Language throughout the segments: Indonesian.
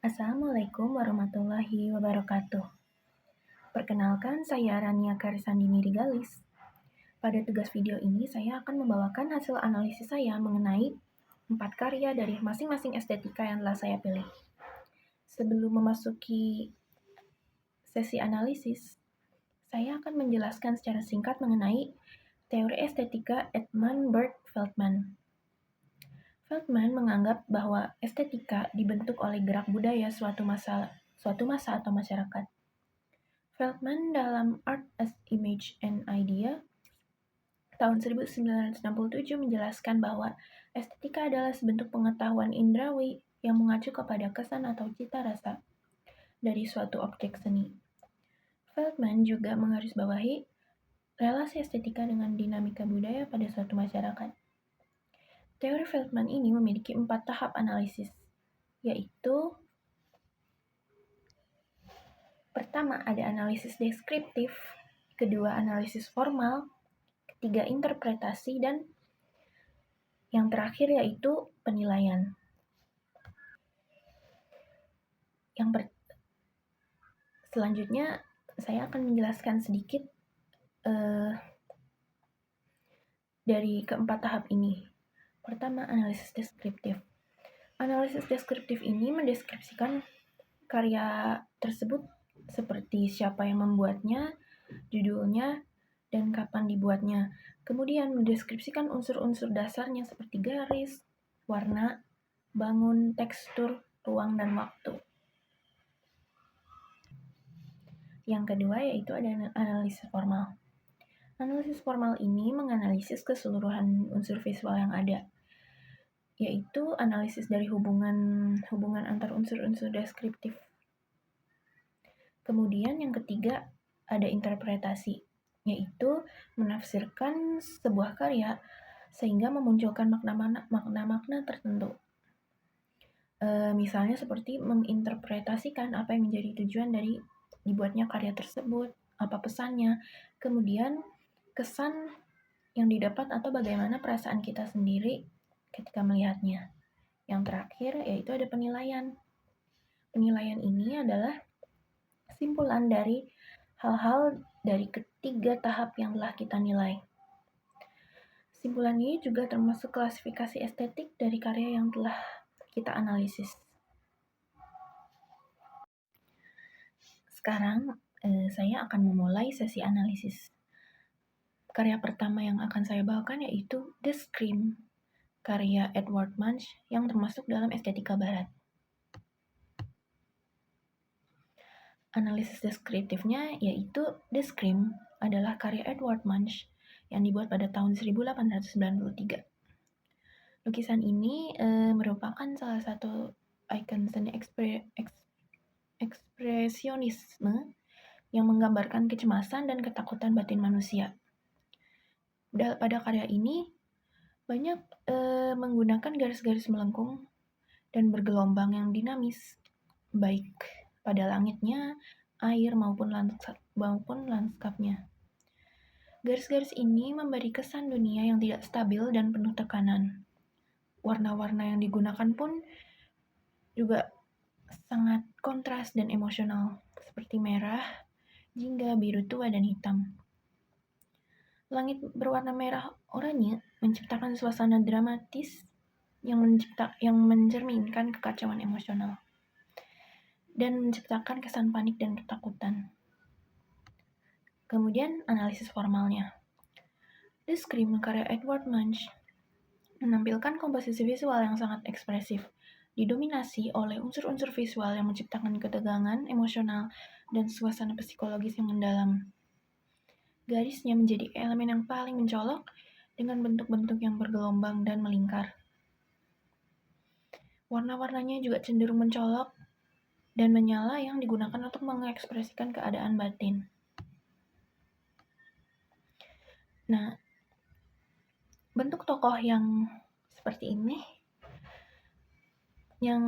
Assalamualaikum warahmatullahi wabarakatuh. Perkenalkan, saya Rania Karisandini Rigalis. Pada tugas video ini, saya akan membawakan hasil analisis saya mengenai 4 karya dari masing-masing estetika yang telah saya pilih. Sebelum memasuki sesi analisis, saya akan menjelaskan secara singkat mengenai teori estetika Edmund Burke Feldman. Feldman menganggap bahwa estetika dibentuk oleh gerak budaya suatu masa atau masyarakat. Feldman dalam Art as Image and Idea tahun 1967 menjelaskan bahwa estetika adalah sebentuk pengetahuan indrawi yang mengacu kepada kesan atau cita rasa dari suatu objek seni. Feldman juga menggarisbawahi relasi estetika dengan dinamika budaya pada suatu masyarakat. Teori Feldman ini memiliki 4 tahap analisis, yaitu pertama ada analisis deskriptif, kedua analisis formal, ketiga interpretasi, dan yang terakhir yaitu penilaian. Selanjutnya saya akan menjelaskan sedikit dari keempat tahap ini. Pertama, analisis deskriptif. Analisis deskriptif ini mendeskripsikan karya tersebut seperti siapa yang membuatnya, judulnya, dan kapan dibuatnya. Kemudian mendeskripsikan unsur-unsur dasarnya seperti garis, warna, bangun, tekstur, ruang, dan waktu. Yang kedua yaitu ada analisis formal. Analisis formal ini menganalisis keseluruhan unsur visual yang ada, yaitu analisis dari hubungan antar unsur-unsur deskriptif. Kemudian yang ketiga ada interpretasi, yaitu menafsirkan sebuah karya sehingga memunculkan makna-makna tertentu. Misalnya seperti menginterpretasikan apa yang menjadi tujuan dari dibuatnya karya tersebut, apa pesannya, kemudian kesan yang didapat atau bagaimana perasaan kita sendiri ketika melihatnya. Yang terakhir yaitu ada penilaian. Penilaian ini adalah simpulan dari hal-hal dari ketiga tahap yang telah kita nilai. Simpulan ini juga termasuk klasifikasi estetik dari karya yang telah kita analisis. Sekarang saya akan memulai sesi analisis. Karya pertama yang akan saya bawakan yaitu The Scream, karya Edvard Munch yang termasuk dalam estetika barat. Analisis deskriptifnya yaitu The Scream adalah karya Edvard Munch yang dibuat pada tahun 1893. Lukisan ini merupakan salah satu ikon seni ekspresionisme yang menggambarkan kecemasan dan ketakutan batin manusia. Pada karya ini banyak menggunakan garis-garis melengkung dan bergelombang yang dinamis, baik pada langitnya, air maupun lanskapnya. Garis-garis ini memberi kesan dunia yang tidak stabil dan penuh tekanan. Warna-warna yang digunakan pun juga sangat kontras dan emosional, seperti merah, jingga, biru tua, dan hitam. Langit berwarna merah oranye menciptakan suasana dramatis yang mencerminkan kekacauan emosional dan menciptakan kesan panik dan ketakutan. Kemudian analisis formalnya. The Scream karya Edvard Munch menampilkan komposisi visual yang sangat ekspresif, didominasi oleh unsur-unsur visual yang menciptakan ketegangan emosional dan suasana psikologis yang mendalam. Garisnya menjadi elemen yang paling mencolok dengan bentuk-bentuk yang bergelombang dan melingkar. Warna-warnanya juga cenderung mencolok dan menyala yang digunakan untuk mengekspresikan keadaan batin. Nah, bentuk tokoh yang seperti ini, yang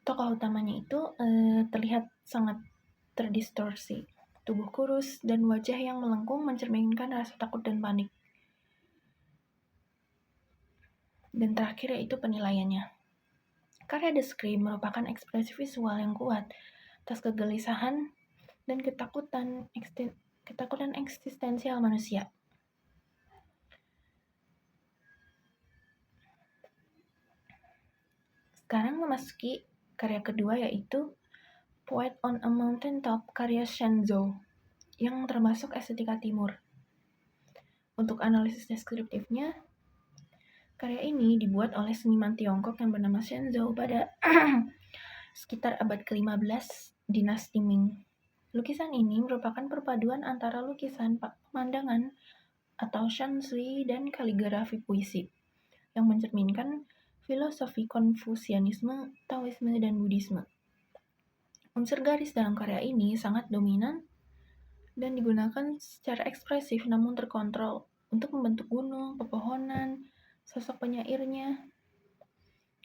tokoh utamanya itu terlihat sangat terdistorsi. Tubuh kurus dan wajah yang melengkung mencerminkan rasa takut dan panik. Dan terakhir yaitu penilaiannya. Karya The Scream merupakan ekspresi visual yang kuat atas kegelisahan dan ketakutan eksistensial manusia. Sekarang memasuki karya kedua, yaitu Poet on a Mountain Top karya Shen Zhou yang termasuk estetika timur. Untuk analisis deskriptifnya, karya ini dibuat oleh seniman Tiongkok yang bernama Shen Zhou pada sekitar abad ke-15 dinasti Ming. Lukisan ini merupakan perpaduan antara lukisan pemandangan atau shanshui dan kaligrafi puisi yang mencerminkan filosofi Konfusianisme, Taoisme, dan Buddhisme. Unsur garis dalam karya ini sangat dominan dan digunakan secara ekspresif namun terkontrol untuk membentuk gunung, pepohonan, sosok penyairnya.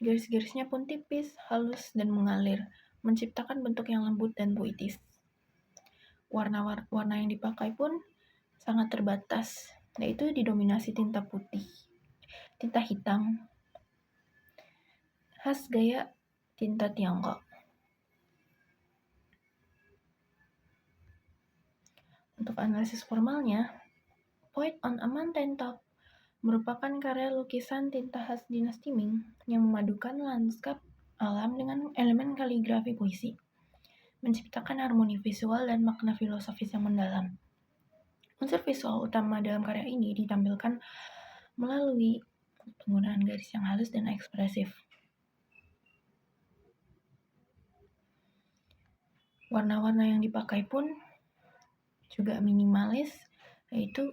Garis-garisnya pun tipis, halus, dan mengalir, menciptakan bentuk yang lembut dan puitis. Warna yang dipakai pun sangat terbatas, yaitu didominasi tinta putih, tinta hitam, khas gaya tinta Tiongkok. Untuk analisis formalnya, Poet on a Mountain Top merupakan karya lukisan tinta khas dinasti Ming yang memadukan lanskap alam dengan elemen kaligrafi puisi, menciptakan harmoni visual dan makna filosofis yang mendalam. Unsur visual utama dalam karya ini ditampilkan melalui penggunaan garis yang halus dan ekspresif. Warna-warna yang dipakai pun juga minimalis, yaitu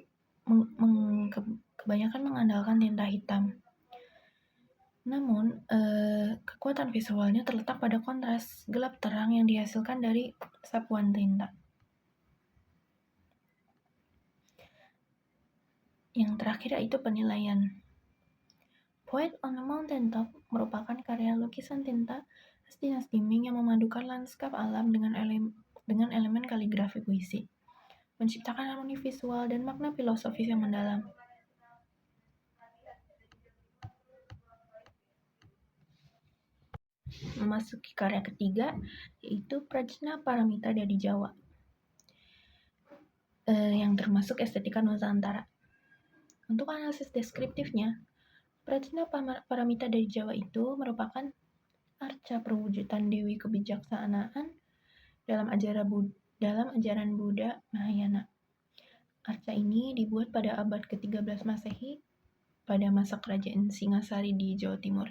kebanyakan mengandalkan tinta hitam. Namun, kekuatan visualnya terletak pada kontras gelap terang yang dihasilkan dari sapuan tinta. Yang terakhir yaitu penilaian. Poet on a Mountain Top merupakan karya lukisan tinta khas dinasti Ming yang memadukan lanskap alam dengan elemen kaligrafi puisi, menciptakan harmoni visual dan makna filosofis yang mendalam. Memasuki karya ketiga, yaitu Prajna Paramita dari Jawa, yang termasuk estetika Nusantara. Untuk analisis deskriptifnya, Prajna Paramita dari Jawa itu merupakan arca perwujudan Dewi Kebijaksanaan dalam ajaran Buddha Mahayana. Arca ini dibuat pada abad ke-13 Masehi pada masa kerajaan Singasari di Jawa Timur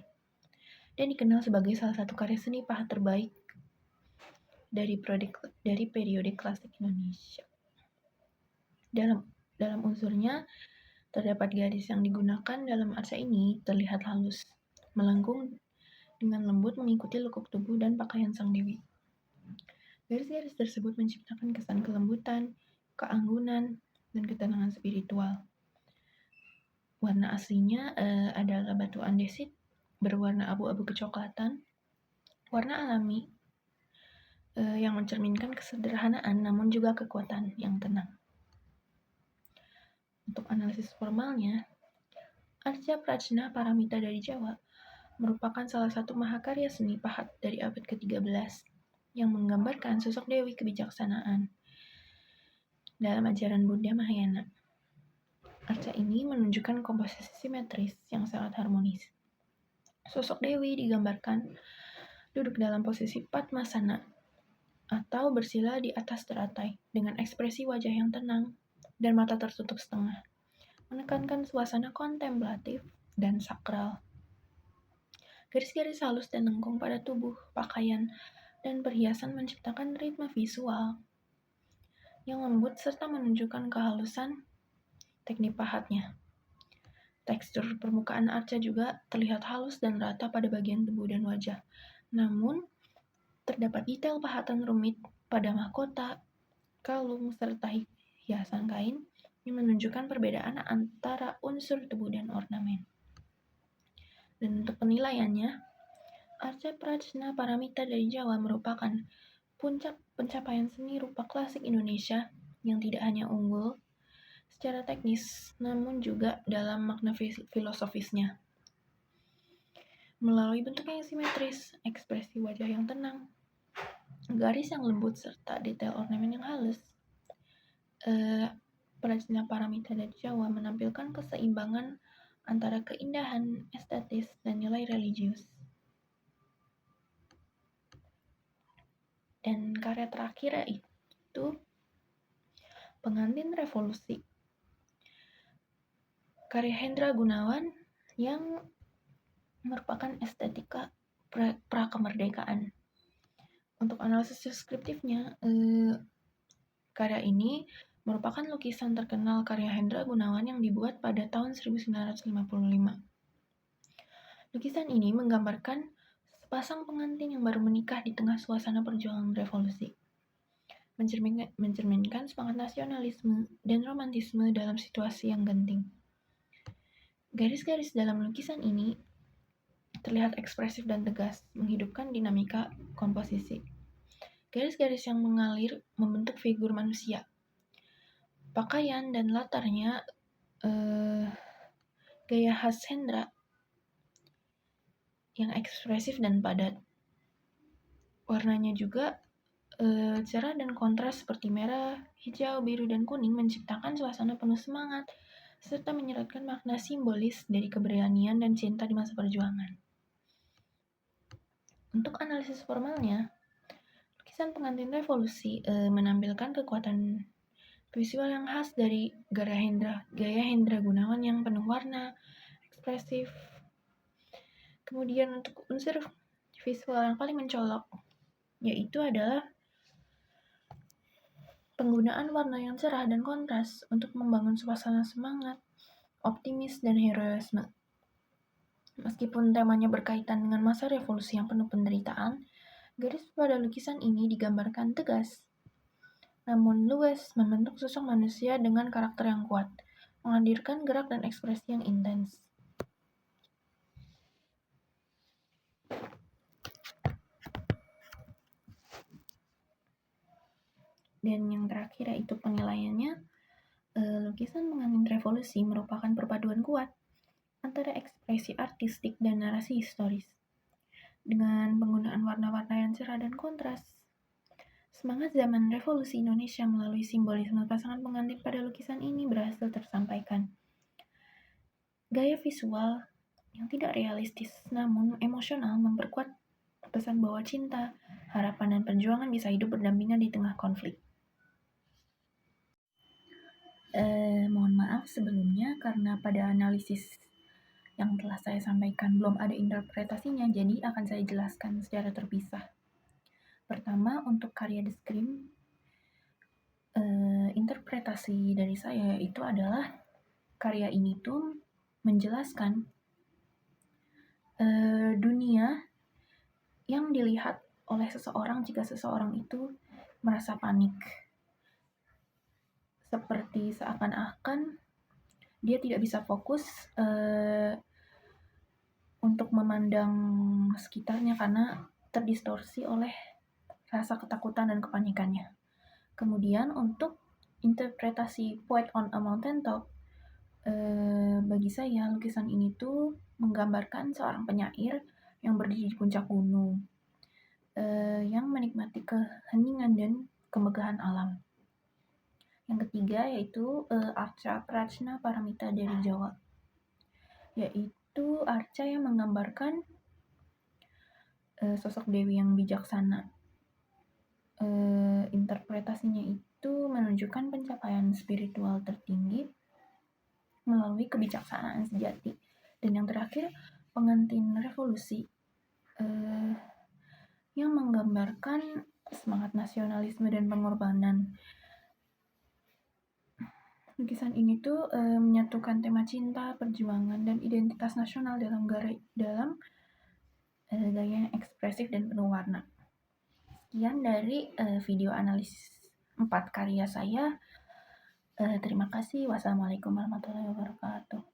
dan dikenal sebagai salah satu karya seni pahat terbaik dari periode klasik Indonesia. Dalam unsurnya, terdapat garis yang digunakan dalam arca ini terlihat halus, melengkung dengan lembut mengikuti lekuk tubuh dan pakaian sang dewi. Garis-garis tersebut menciptakan kesan kelembutan, keanggunan, dan ketenangan spiritual. Warna aslinya adalah batu andesit berwarna abu-abu kecoklatan, warna alami yang mencerminkan kesederhanaan namun juga kekuatan yang tenang. Untuk analisis formalnya, Arca Prajna Paramita dari Jawa merupakan salah satu mahakarya seni pahat dari abad ke-13 yang menggambarkan sosok Dewi Kebijaksanaan dalam ajaran Buddha Mahayana. Arca ini menunjukkan komposisi simetris yang sangat harmonis. Sosok Dewi digambarkan duduk dalam posisi Padmasana atau bersila di atas teratai dengan ekspresi wajah yang tenang dan mata tertutup setengah, menekankan suasana kontemplatif dan sakral. Garis-garis halus dan lengkung pada tubuh, pakaian, dan perhiasan menciptakan ritme visual yang lembut serta menunjukkan kehalusan teknik pahatnya. Tekstur permukaan arca juga terlihat halus dan rata pada bagian tubuh dan wajah. Namun, terdapat detail pahatan rumit pada mahkota, kalung, serta hiasan kain yang menunjukkan perbedaan antara unsur tubuh dan ornamen. Dan untuk penilaiannya, Arca Prajna Paramita dari Jawa merupakan puncak pencapaian seni rupa klasik Indonesia yang tidak hanya unggul secara teknis, namun juga dalam makna filosofisnya. melalui bentuknya yang simetris, ekspresi wajah yang tenang, garis yang lembut, serta detail ornamen yang halus. Prajna Paramita dari Jawa menampilkan keseimbangan antara keindahan estetis dan nilai religius. Dan karya terakhir itu Pengantin Revolusi, karya Hendra Gunawan yang merupakan estetika prakemerdekaan. Untuk analisis deskriptifnya, karya ini merupakan lukisan terkenal karya Hendra Gunawan yang dibuat pada tahun 1955. Lukisan ini menggambarkan sepasang pengantin yang baru menikah di tengah suasana perjuangan revolusi, mencerminkan semangat nasionalisme dan romantisme dalam situasi yang genting. Garis-garis dalam lukisan ini terlihat ekspresif dan tegas, menghidupkan dinamika komposisi. Garis-garis yang mengalir membentuk figur manusia. Pakaian dan latarnya gaya khas Hendra yang ekspresif dan padat. Warnanya juga cerah dan kontras seperti merah, hijau, biru, dan kuning menciptakan suasana penuh semangat serta menyeratkan makna simbolis dari keberanian dan cinta di masa perjuangan. Untuk analisis formalnya, lukisan Pengantin Revolusi menampilkan kekuatan visual yang khas dari gaya Hendra Gunawan yang penuh warna, ekspresif. Kemudian untuk unsur visual yang paling mencolok, yaitu adalah penggunaan warna yang cerah dan kontras untuk membangun suasana semangat, optimis, dan heroisme. Meskipun temanya berkaitan dengan masa revolusi yang penuh penderitaan, garis pada lukisan ini digambarkan tegas, namun luas, membentuk sosok manusia dengan karakter yang kuat, menghadirkan gerak dan ekspresi yang intens. Dan yang terakhir yaitu penilaiannya, lukisan Pengantin Revolusi merupakan perpaduan kuat antara ekspresi artistik dan narasi historis. Dengan penggunaan warna-warna yang cerah dan kontras, semangat zaman revolusi Indonesia melalui simbolisme pasangan pengantin pada lukisan ini berhasil tersampaikan. Gaya visual yang tidak realistis namun emosional memperkuat pesan bahwa cinta, harapan, dan perjuangan bisa hidup berdampingan di tengah konflik. Mohon maaf sebelumnya karena pada analisis yang telah saya sampaikan belum ada interpretasinya, jadi akan saya jelaskan secara terpisah. Pertama, untuk karya The Scream, interpretasi dari saya itu adalah karya ini tuh menjelaskan dunia yang dilihat oleh seseorang jika seseorang itu merasa panik. Seperti seakan-akan dia tidak bisa fokus untuk memandang sekitarnya karena terdistorsi oleh rasa ketakutan dan kepanikannya. Kemudian untuk interpretasi Poet on a Mountain Top, bagi saya lukisan ini tuh menggambarkan seorang penyair yang berdiri di puncak gunung, yang menikmati keheningan dan kemegahan alam. Yang ketiga yaitu Arca Prajna Paramita dari Jawa, yaitu arca yang menggambarkan sosok dewi yang bijaksana. Interpretasinya itu menunjukkan pencapaian spiritual tertinggi melalui kebijaksanaan sejati. Dan yang terakhir, Pengantin Revolusi yang menggambarkan semangat nasionalisme dan pengorbanan. Lukisan ini tuh menyatukan tema cinta, perjuangan, dan identitas nasional dalam gaya yang ekspresif dan penuh warna. Sekian dari video analisis 4 karya saya. Terima kasih. Wassalamualaikum warahmatullahi wabarakatuh.